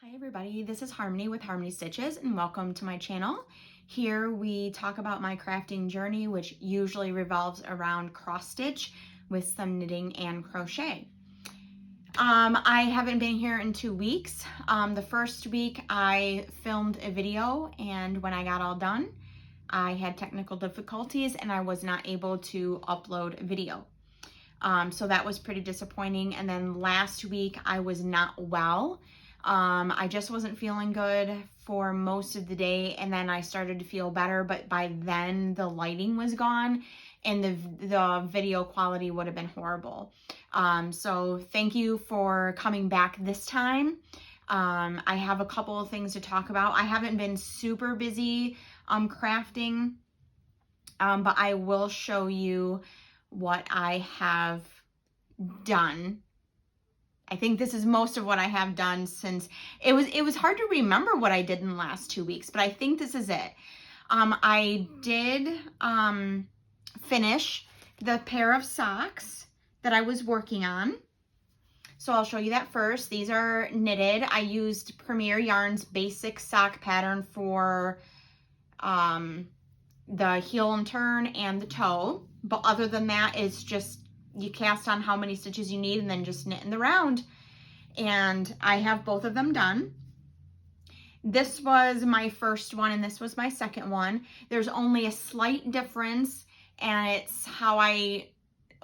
Hi everybody, this is Harmony with Harmony Stitches and welcome to my channel. Here we talk about my crafting journey, which usually revolves around cross stitch with some knitting and crochet. I haven't been here in 2 weeks. The first week I filmed a video, and when I got all done, I had technical difficulties and I was not able to upload a video. So that was pretty disappointing. And then last week I was not well. I just wasn't feeling good for most of the day, and then I started to feel better, but by then the lighting was gone and the video quality would have been horrible. So thank you for coming back this time. I have a couple of things to talk about. I haven't been super busy crafting, but I will show you what I have done. I think this is most of what I have done since it was hard to remember what I did in the last 2 weeks, but I think this is it. I did finish the pair of socks that I was working on. So I'll show you that first. These are knitted. I used Premier Yarn's basic sock pattern for the heel and turn and the toe. But other than that, it's just you cast on how many stitches you need and then just knit in the round. And I have both of them done. This was my first one and this was my second one. There's only a slight difference, and it's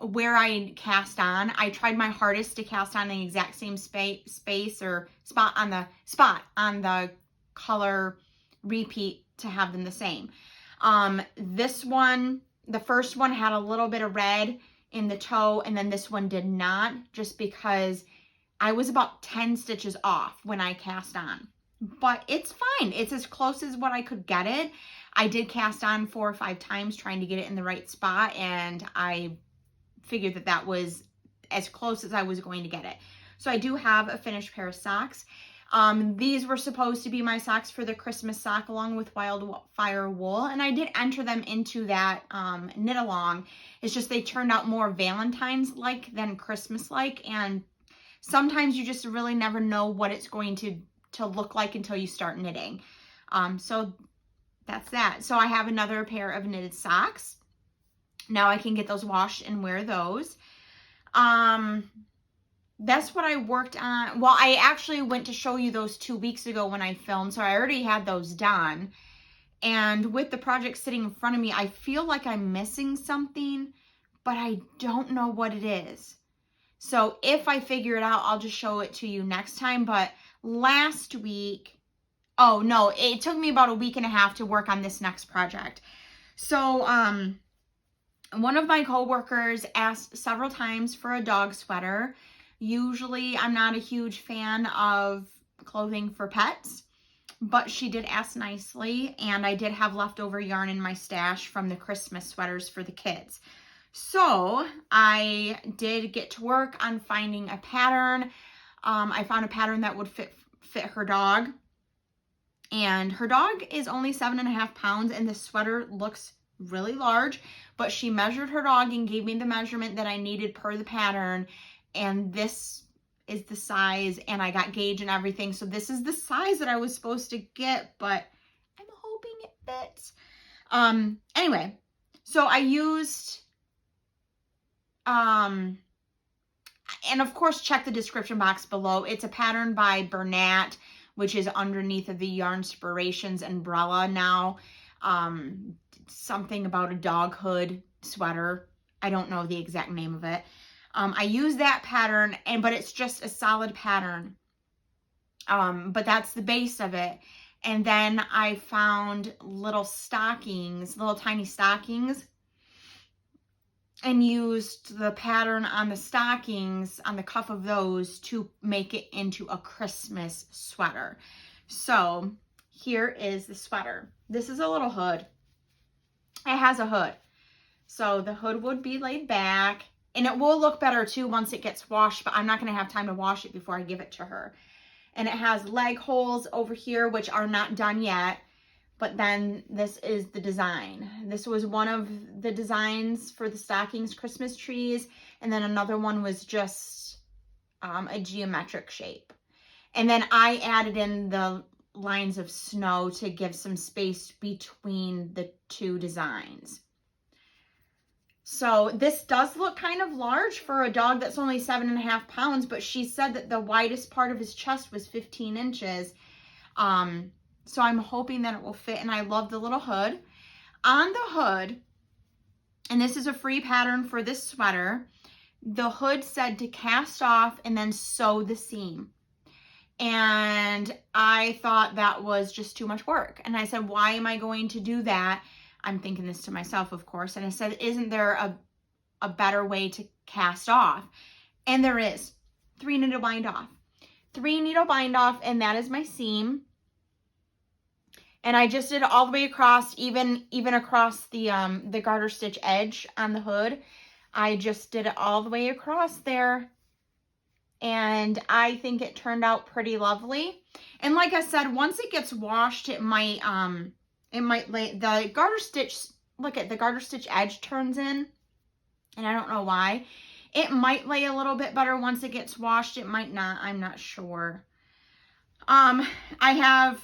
where I cast on. I tried my hardest to cast on the exact same space or spot on the color repeat to have them the same. This one, the first one had a little bit of red in the toe, and then this one did not, just because I was about 10 stitches off when I cast on. But it's fine. It's as close as what I could get it. I did cast on 4 or 5 times trying to get it in the right spot, and I figured that that was as close as I was going to get it. So I do have a finished pair of socks. These were supposed to be my socks for the Christmas sock along with Wildfire wool, and I did enter them into that knit along. It's just they turned out more Valentine's-like than Christmas-like, and sometimes you just really never know what it's going to look like until you start knitting. So that's that. So I have another pair of knitted socks. Now I can get those washed and wear those. That's what I worked on. Well, I actually went to show you those 2 weeks ago when I filmed, so I already had those done. And with the project sitting in front of me, I feel like I'm missing something, but I don't know what it is. So if I figure it out, I'll just show it to you next time. But last week, oh no, it took me about a week and a half to work on this next project. So one of my coworkers asked several times for a dog sweater. Usually I'm not a huge fan of clothing for pets, but she did ask nicely, and I did have leftover yarn in my stash from the Christmas sweaters for the kids. So I did get to work on finding a pattern. I found a pattern that would fit her dog, and her dog is only 7.5 pounds, and the sweater looks really large, but she measured her dog and gave me the measurement that I needed per the pattern. And this is the size, and I got gauge and everything. So this is the size that I was supposed to get, but I'm hoping it fits. Anyway, so I used, and of course, check the description box below. It's a pattern by Bernat, which is underneath of the Yarnspirations umbrella now. Something about a dog hood sweater. I don't know the exact name of it. I use that pattern, but it's just a solid pattern. But that's the base of it. And then I found little stockings, little tiny stockings, and used the pattern on the stockings, on the cuff of those, to make it into a Christmas sweater. So here is the sweater. This is a little hood. It has a hood. So the hood would be laid back. And it will look better too once it gets washed, but I'm not going to have time to wash it before I give it to her. And it has leg holes over here, which are not done yet. But then this is the design. This was one of the designs for the stockings Christmas trees. And then another one was just a geometric shape. And then I added in the lines of snow to give some space between the two designs. So this does look kind of large for a dog that's only 7.5 pounds, but she said that the widest part of his chest was 15 inches. So I'm hoping that it will fit, and I love the little hood. On the hood, and this is a free pattern for this sweater, the hood said to cast off and then sew the seam. And I thought that was just too much work. And I said, why am I going to do that? I'm thinking this to myself, of course. And I said, isn't there a better way to cast off? And there is. 3 needle bind off. 3 needle bind off, and that is my seam. And I just did it all the way across, even across the garter stitch edge on the hood. I just did it all the way across there. And I think it turned out pretty lovely. And like I said, once it gets washed, it might lay, the garter stitch, look at the garter stitch edge turns in. And I don't know why. It might lay a little bit better once it gets washed. It might not. I'm not sure. I have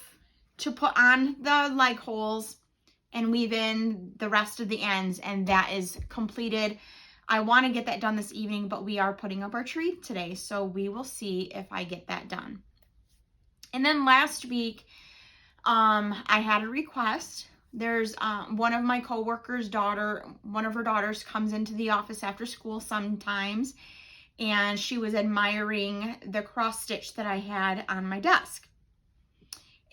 to put on the leg holes and weave in the rest of the ends, and that is completed. I want to get that done this evening, but we are putting up our tree today, so we will see if I get that done. And then last week, I had a request. There's one of my coworkers' one of her daughters comes into the office after school sometimes, and she was admiring the cross stitch that I had on my desk.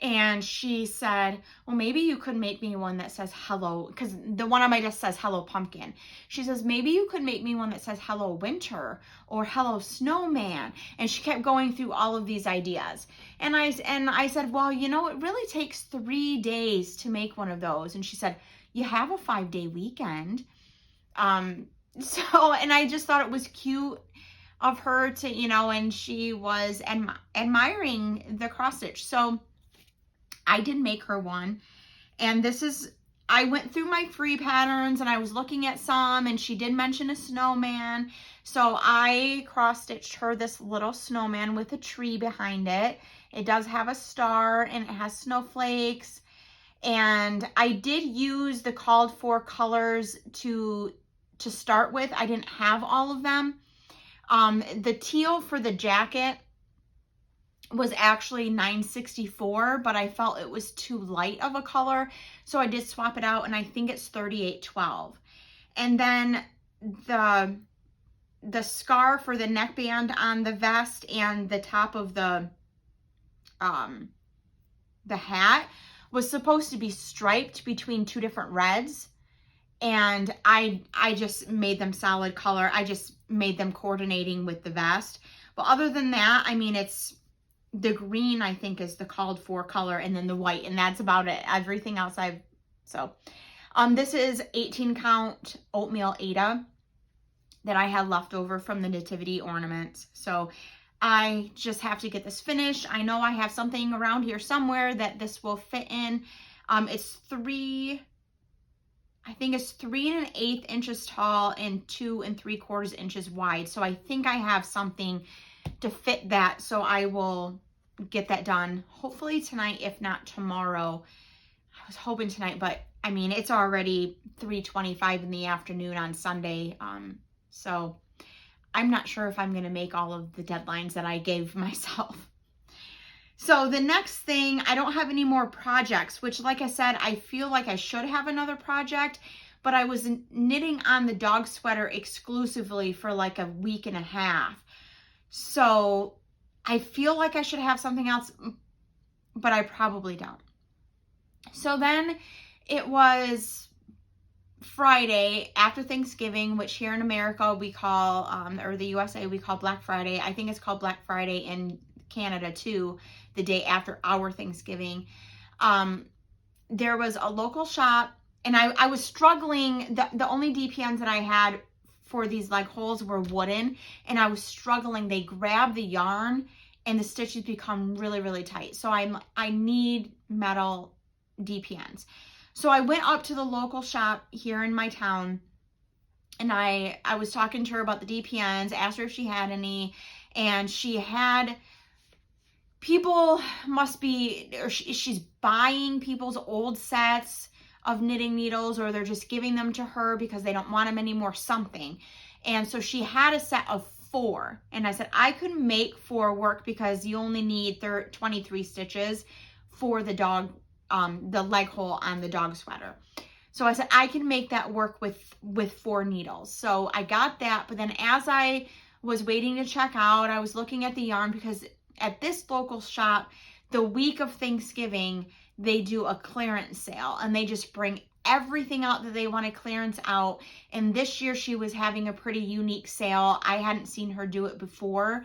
And she said, well, maybe you could make me one that says hello, because the one on my desk says hello pumpkin. She says, maybe you could make me one that says hello winter or hello snowman. And she kept going through all of these ideas. And I said, well, you know, it really takes 3 days to make one of those. And she said, you have a 5-day weekend. And I just thought it was cute of her to, you know, and she was admiring the cross stitch. So I did make her one, and I went through my free patterns and I was looking at some, and she did mention a snowman. So I cross-stitched her this little snowman with a tree behind it. It does have a star and it has snowflakes. And I did use the called for colors to start with. I didn't have all of them. The teal for the jacket was actually $9.64, but I felt it was too light of a color, so I did swap it out, and I think it's $38.12. And then the scarf or the neckband on the vest and the top of the hat was supposed to be striped between 2 different reds, and I just made them solid color. I just made them coordinating with the vest. But other than that, I mean, it's the green, I think, is the called for color, and then the white, and that's about it. Everything else this is 18 count oatmeal Aida that I had left over from the nativity ornaments. So I just have to get this finished. I know I have something around here somewhere that this will fit in. It's 3 3 1/8 inches tall and 2 3/4 inches wide. So I think I have something to fit that, so I will get that done hopefully tonight, if not tomorrow. I was hoping tonight, but I mean, it's already 3:25 in the afternoon on Sunday, so I'm not sure if I'm going to make all of the deadlines that I gave myself. So the next thing, I don't have any more projects, which, like I said, I feel like I should have another project, but I was knitting on the dog sweater exclusively for like a week and a half. So I feel like I should have something else, but I probably don't. So then it was Friday after Thanksgiving, which here in America we call, or the USA, we call Black Friday. I think it's called Black Friday in Canada too, the day after our Thanksgiving. There was a local shop, and I was struggling. The only DPNs that I had for these leg holes were wooden, and I was struggling. They grab the yarn and the stitches become really, really tight. So I need metal DPNs. So I went up to the local shop here in my town, and I was talking to her about the DPNs, asked her if she had any, and she had people must be, or she's buying people's old sets of knitting needles, or they're just giving them to her because they don't want them anymore, something. And so she had a set of 4, and I said I could make 4 work because you only need 23 stitches for the dog, the leg hole on the dog sweater. So I said I can make that work with 4 needles. So I got that, but then as I was waiting to check out, I was looking at the yarn, because at this local shop, the week of Thanksgiving, they do a clearance sale, and they just bring everything out that they want to clearance out. And this year she was having a pretty unique sale. I hadn't seen her do it before.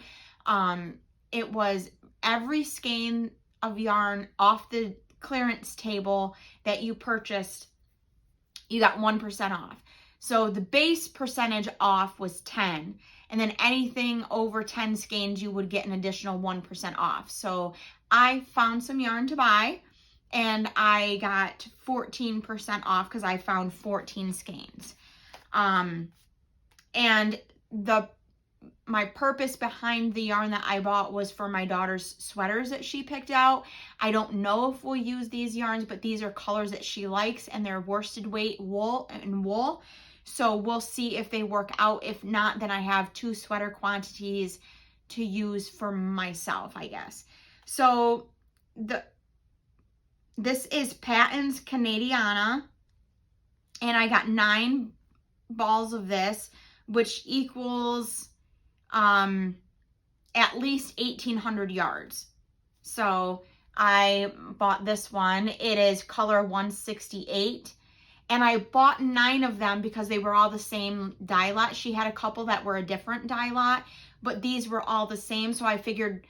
It was every skein of yarn off the clearance table that you purchased, you got 1% off. So the base percentage off was 10, and then anything over 10 skeins, you would get an additional 1% off. So I found some yarn to buy, and I got 14% off because I found 14 skeins. And my purpose behind the yarn that I bought was for my daughter's sweaters that she picked out. I don't know if we'll use these yarns, but these are colors that she likes, and they're worsted weight wool. So we'll see if they work out. If not, then I have 2 sweater quantities to use for myself, I guess. So this is Patton's Canadiana, and I got 9 balls of this, which equals at least 1,800 yards. So I bought this one. It is color 168. And I bought 9 of them because they were all the same dye lot. She had a couple that were a different dye lot, but these were all the same. So I figured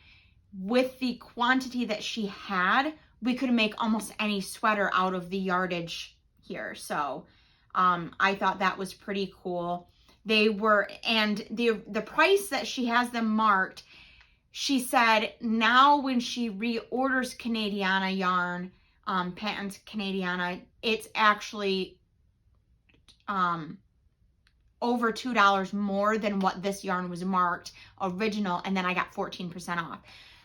with the quantity that she had, we could make almost any sweater out of the yardage here. So I thought that was pretty cool. They were, and the price that she has them marked, she said now when she reorders Canadiana yarn, Patton's Canadiana, it's actually over $2 more than what this yarn was marked original, and then I got 14% off.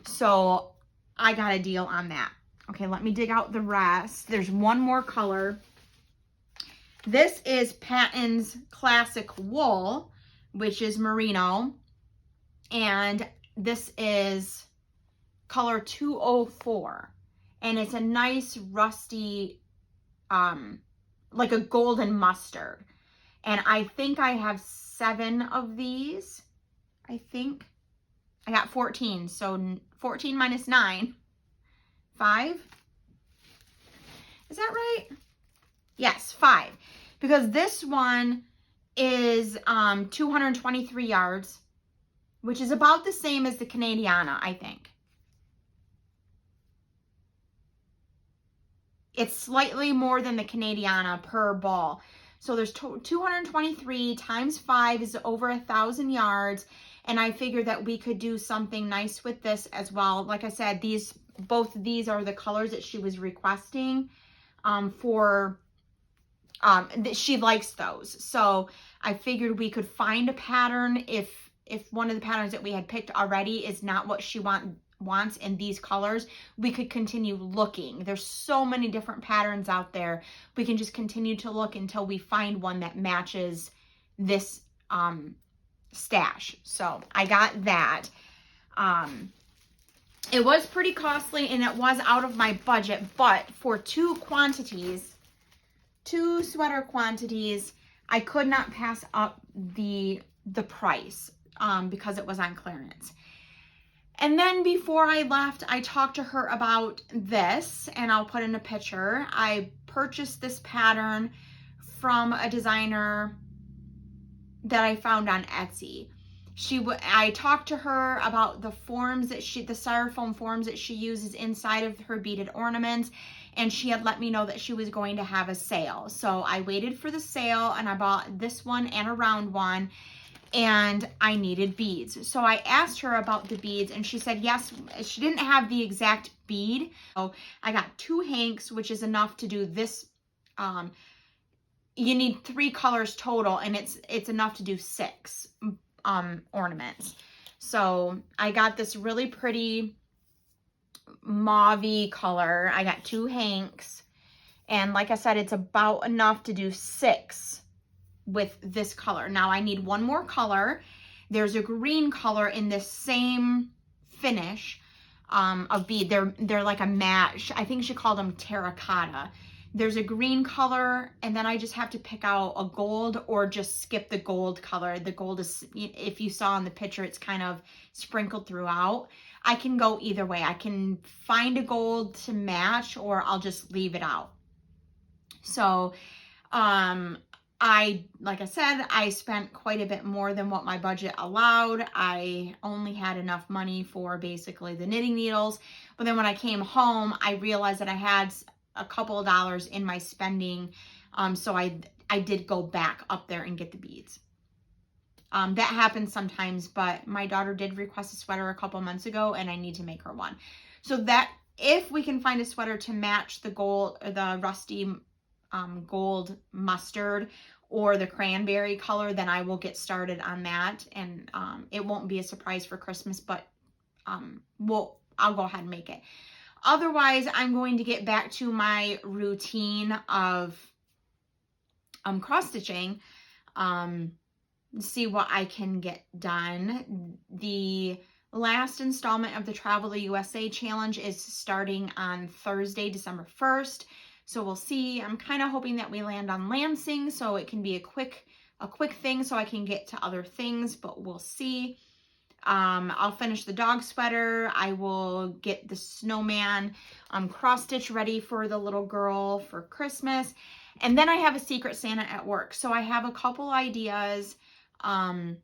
So I got a deal on that. Okay, let me dig out the rest. There's one more color. This is Patton's Classic Wool, which is merino, and this is color 204. And it's a nice rusty, like a golden mustard. And I think I have 7 of these. I think I got 14. So 14 minus 9, 5. Is that right? Yes, 5. Because this one is 223 yards, which is about the same as the Canadiana, I think. It's slightly more than the Canadiana per ball. So there's 223 times 5 is over 1,000 yards. And I figured that we could do something nice with this as well. Like I said, both of these are the colors that she was requesting she likes those. So I figured we could find a pattern if one of the patterns that we had picked already is not what she wants in these colors, we could continue looking. There's so many different patterns out there. We can just continue to look until we find one that matches this stash. So I got that. It was pretty costly and it was out of my budget, but for 2 sweater quantities, I could not pass up the price because it was on clearance. And then before I left, I talked to her about this, and I'll put in a picture. I purchased this pattern from a designer that I found on Etsy. I talked to her about the forms that the styrofoam forms that she uses inside of her beaded ornaments, and she had let me know that she was going to have a sale. So I waited for the sale, and I bought this one and a round one, and I needed beads. So I asked her about the beads, and she said yes. She didn't have the exact bead. So I got 2 hanks, which is enough to do this. You need 3 colors total, and it's enough to do 6 ornaments. So I got this really pretty mauve-y color. I got 2 hanks. And like I said, it's about enough to do 6 with this color. Now I need 1 more color. There's a green color in this same finish of bead. They're like a matte. I think she called them terracotta. There's a green color, and then I just have to pick out a gold or just skip the gold color. The gold is, if you saw in the picture, it's kind of sprinkled throughout. I can go either way. I can find a gold to match, or I'll just leave it out. So, like I said, I spent quite a bit more than what my budget allowed. I only had enough money for basically the knitting needles. But then when I came home, I realized that I had a couple of dollars in my spending. So I did go back up there and get the beads. That happens sometimes, but my daughter did request a sweater a couple months ago, and I need to make her one. So that if we can find a sweater to match the gold, the rusty gold mustard or the cranberry color, then I will get started on that. And it won't be a surprise for Christmas, but I'll go ahead and make it. Otherwise, I'm going to get back to my routine of cross stitching, see what I can get done. The last installment of the Travel the USA challenge is starting on Thursday, December 1st. So we'll see. I'm kind of hoping that we land on Lansing so it can be a quick thing so I can get to other things, but we'll see. I'll finish the dog sweater. I will get the snowman cross stitch ready for the little girl for Christmas. And then I have a Secret Santa at work. So I have a couple ideas of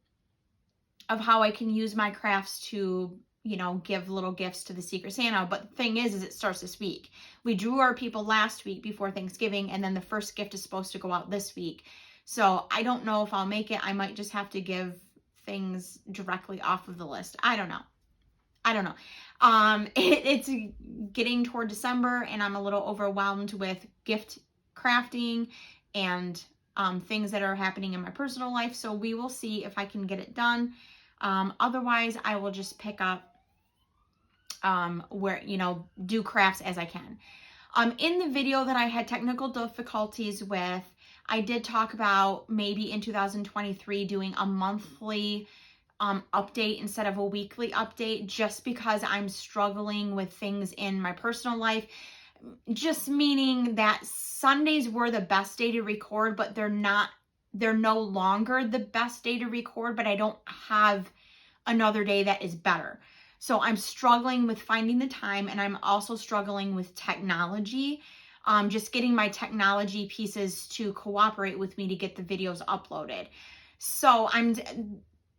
how I can use my crafts to, you know, give little gifts to the Secret Santa. But the thing is it starts this week. We drew our people last week before Thanksgiving, and then the first gift is supposed to go out this week. So I don't know if I'll make it. I might just have to give things directly off of the list. I don't know. It's getting toward December, and I'm a little overwhelmed with gift crafting and things that are happening in my personal life. So we will see if I can get it done. Otherwise, I will just pick up where, you know, do crafts as I can. In the video that I had technical difficulties with, I did talk about maybe in 2023 doing a monthly update instead of a weekly update, just because I'm struggling with things in my personal life. Just meaning that Sundays were the best day to record, but they're no longer the best day to record, but I don't have another day that is better. So I'm struggling with finding the time, and I'm also struggling with technology. Just getting my technology pieces to cooperate with me to get the videos uploaded. So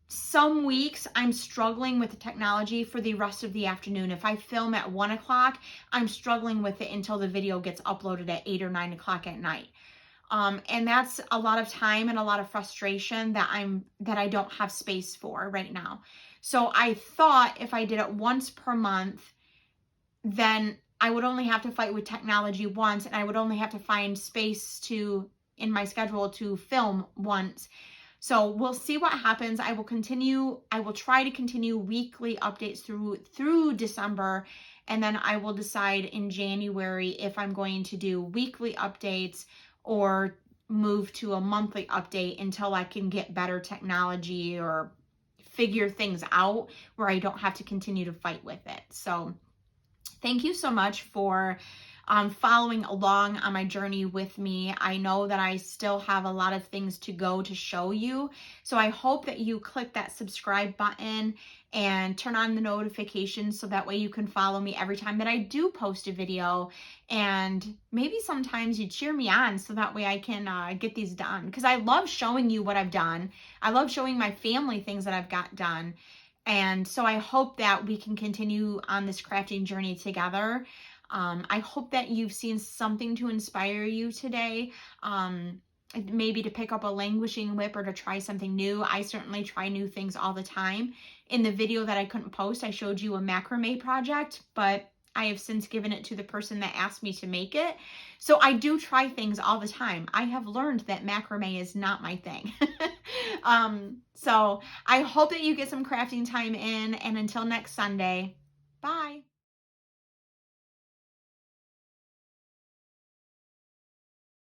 some weeks I'm struggling with the technology for the rest of the afternoon. If I film at 1 o'clock, I'm struggling with it until the video gets uploaded at 8 or 9 o'clock at night. And that's a lot of time and a lot of frustration that I don't have space for right now. So I thought if I did it once per month, then I would only have to fight with technology once, and I would only have to find space in my schedule to film once. So we'll see what happens. I will try to continue weekly updates through December, and then I will decide in January if I'm going to do weekly updates or move to a monthly update until I can get better technology or figure things out where I don't have to continue to fight with it. So thank you so much for following along on my journey with me. I know that I still have a lot of things to go to show you. So I hope that you click that subscribe button and turn on the notifications so that way you can follow me every time that I do post a video. And maybe sometimes you cheer me on so that way I can get these done. Because I love showing you what I've done. I love showing my family things that I've got done. And so I hope that we can continue on this crafting journey together. I hope that you've seen something to inspire you today. Maybe to pick up a languishing whip or to try something new. I certainly try new things all the time. In the video that I couldn't post, I showed you a macrame project, but I have since given it to the person that asked me to make it. So I do try things all the time. I have learned that macrame is not my thing. So I hope that you get some crafting time in, and until next Sunday, bye.